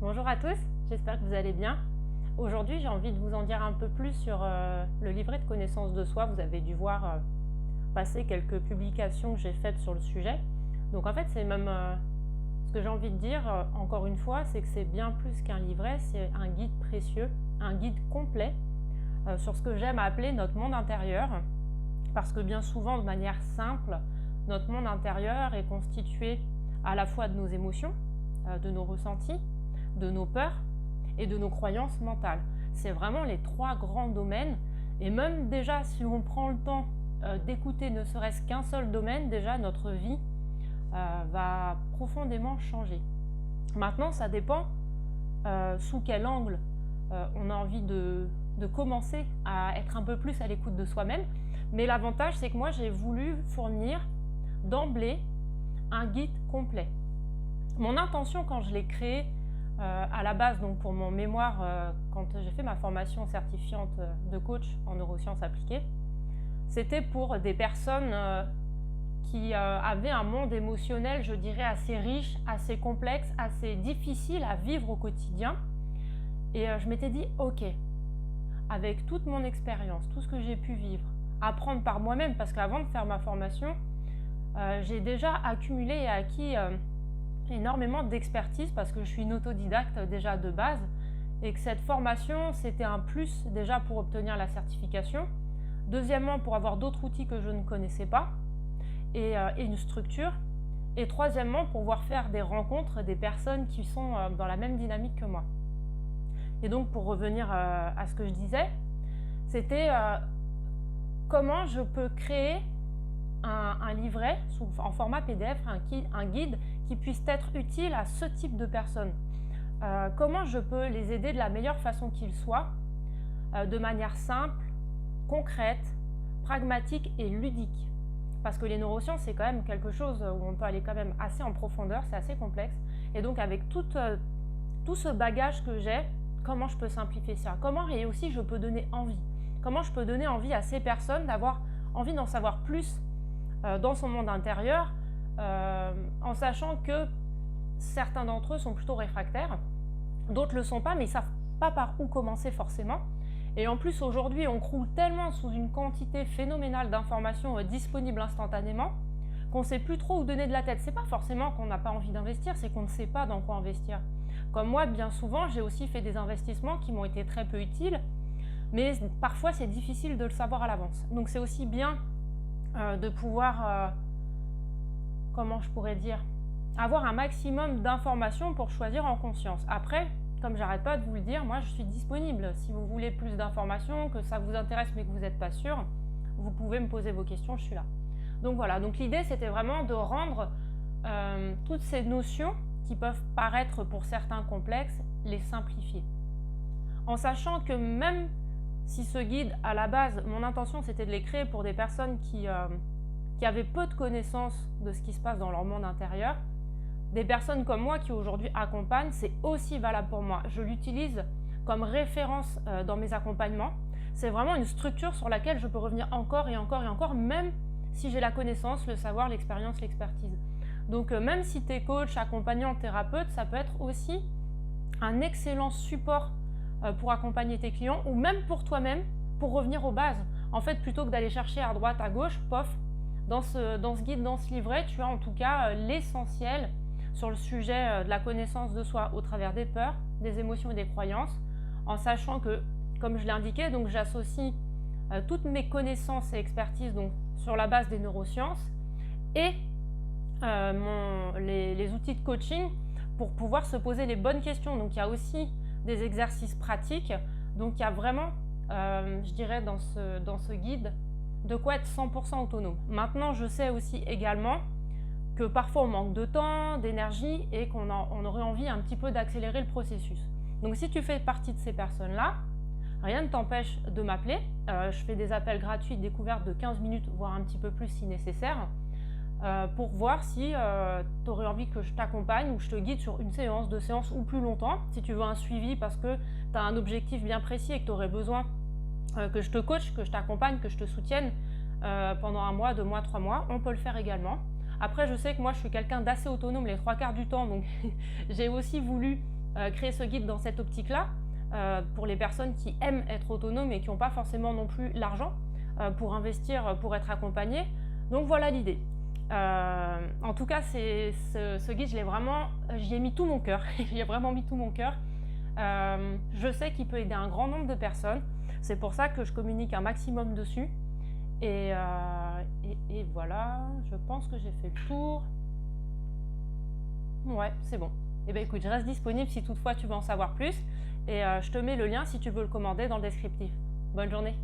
Bonjour à tous, j'espère que vous allez bien. Aujourd'hui, j'ai envie de vous en dire un peu plus sur le livret de connaissance de soi. Vous avez dû voir passer quelques publications que j'ai faites sur le sujet. Donc en fait, c'est même ce que j'ai envie de dire, encore une fois, c'est que c'est bien plus qu'un livret, c'est un guide précieux, un guide complet sur ce que j'aime appeler notre monde intérieur. Parce que bien souvent, de manière simple, notre monde intérieur est constitué à la fois de nos émotions, de nos ressentis, de nos peurs et de nos croyances mentales. C'est vraiment les trois grands domaines. Et même déjà, si on prend le temps d'écouter ne serait-ce qu'un seul domaine, déjà notre vie va profondément changer. Maintenant, ça dépend sous quel angle on a envie de commencer à être un peu plus à l'écoute de soi-même. Mais l'avantage, c'est que moi, j'ai voulu fournir d'emblée un guide complet. Mon intention, quand je l'ai créé à la base, donc pour mon mémoire, quand j'ai fait ma formation certifiante de coach en neurosciences appliquées, c'était pour des personnes qui avaient un monde émotionnel, je dirais, assez riche, assez complexe, assez difficile à vivre au quotidien. Et je m'étais dit, ok, avec toute mon expérience, tout ce que j'ai pu vivre, apprendre par moi-même, parce qu'avant de faire ma formation, j'ai déjà accumulé et acquis énormément d'expertise parce que je suis une autodidacte déjà de base et que cette formation, c'était un plus déjà pour obtenir la certification. Deuxièmement, pour avoir d'autres outils que je ne connaissais pas et une structure. Et troisièmement, pour pouvoir faire des rencontres des personnes qui sont dans la même dynamique que moi. Et donc, pour revenir à ce que je disais, c'était comment je peux créer un livret en format PDF, un guide qui puisse être utile à ce type de personnes. Comment je peux les aider de la meilleure façon qu'ils soient, de manière simple, concrète, pragmatique et ludique. Parce que les neurosciences, c'est quand même quelque chose où on peut aller quand même assez en profondeur, c'est assez complexe. Et donc avec tout ce bagage que j'ai, comment je peux simplifier ça? Comment et aussi je peux donner envie? Comment je peux donner envie à ces personnes d'avoir envie d'en savoir plus dans son monde intérieur, en sachant que certains d'entre eux sont plutôt réfractaires, d'autres ne le sont pas, mais ils ne savent pas par où commencer forcément. Et en plus, aujourd'hui, on croule tellement sous une quantité phénoménale d'informations disponibles instantanément qu'on ne sait plus trop où donner de la tête. Ce n'est pas forcément qu'on n'a pas envie d'investir, c'est qu'on ne sait pas dans quoi investir. Comme moi, bien souvent, j'ai aussi fait des investissements qui m'ont été très peu utiles, mais parfois, c'est difficile de le savoir à l'avance. Donc, c'est aussi bien de pouvoir, comment je pourrais dire, avoir un maximum d'informations pour choisir en conscience. Après, comme j'arrête pas de vous le dire, moi je suis disponible. Si vous voulez plus d'informations, que ça vous intéresse mais que vous n'êtes pas sûr, vous pouvez me poser vos questions, je suis là. Donc voilà, donc l'idée c'était vraiment de rendre toutes ces notions qui peuvent paraître pour certains complexes, les simplifier. En sachant que même si ce guide, à la base, mon intention c'était de les créer pour des personnes qui avaient peu de connaissances de ce qui se passe dans leur monde intérieur, des personnes comme moi qui aujourd'hui accompagnent, c'est aussi valable pour moi. Je l'utilise comme référence dans mes accompagnements. C'est vraiment une structure sur laquelle je peux revenir encore et encore et encore, même si j'ai la connaissance, le savoir, l'expérience, l'expertise. Donc même si tu es coach, accompagnant, thérapeute, ça peut être aussi un excellent support pour accompagner tes clients ou même pour toi-même, pour revenir aux bases. En fait, plutôt que d'aller chercher à droite, à gauche, pof, dans ce guide, dans ce livret, tu as en tout cas l'essentiel sur le sujet de la connaissance de soi au travers des peurs, des émotions et des croyances, en sachant que, comme je l'ai indiqué, donc j'associe toutes mes connaissances et expertises donc, sur la base des neurosciences et les outils de coaching pour pouvoir se poser les bonnes questions. Donc il y a aussi des exercices pratiques, donc il y a vraiment, je dirais, dans ce guide, de quoi être 100% autonome. Maintenant, je sais aussi également que parfois on manque de temps, d'énergie et qu'on aurait envie un petit peu d'accélérer le processus. Donc si tu fais partie de ces personnes-là, rien ne t'empêche de m'appeler. Je fais des appels gratuits de découverte de 15 minutes, voire un petit peu plus si nécessaire, pour voir si tu aurais envie que je t'accompagne ou que je te guide sur une séance, 2 séances ou plus longtemps. Si tu veux un suivi parce que tu as un objectif bien précis et que tu aurais besoin que je te coach, que je t'accompagne, que je te soutienne pendant 1 mois, 2 mois, 3 mois, on peut le faire également. Après, je sais que moi, je suis quelqu'un d'assez autonome les 3 quarts du temps, donc j'ai aussi voulu créé ce guide dans cette optique-là, pour les personnes qui aiment être autonomes et qui n'ont pas forcément non plus l'argent pour investir, pour être accompagnées. Donc voilà l'idée. En tout cas, ce guide, j'y ai mis tout mon cœur. J'y ai vraiment mis tout mon cœur. Je sais qu'il peut aider un grand nombre de personnes. C'est pour ça que je communique un maximum dessus. Et voilà, je pense que j'ai fait le tour. Ouais, c'est bon. Eh bien écoute, je reste disponible si toutefois tu veux en savoir plus. Et je te mets le lien si tu veux le commander dans le descriptif. Bonne journée.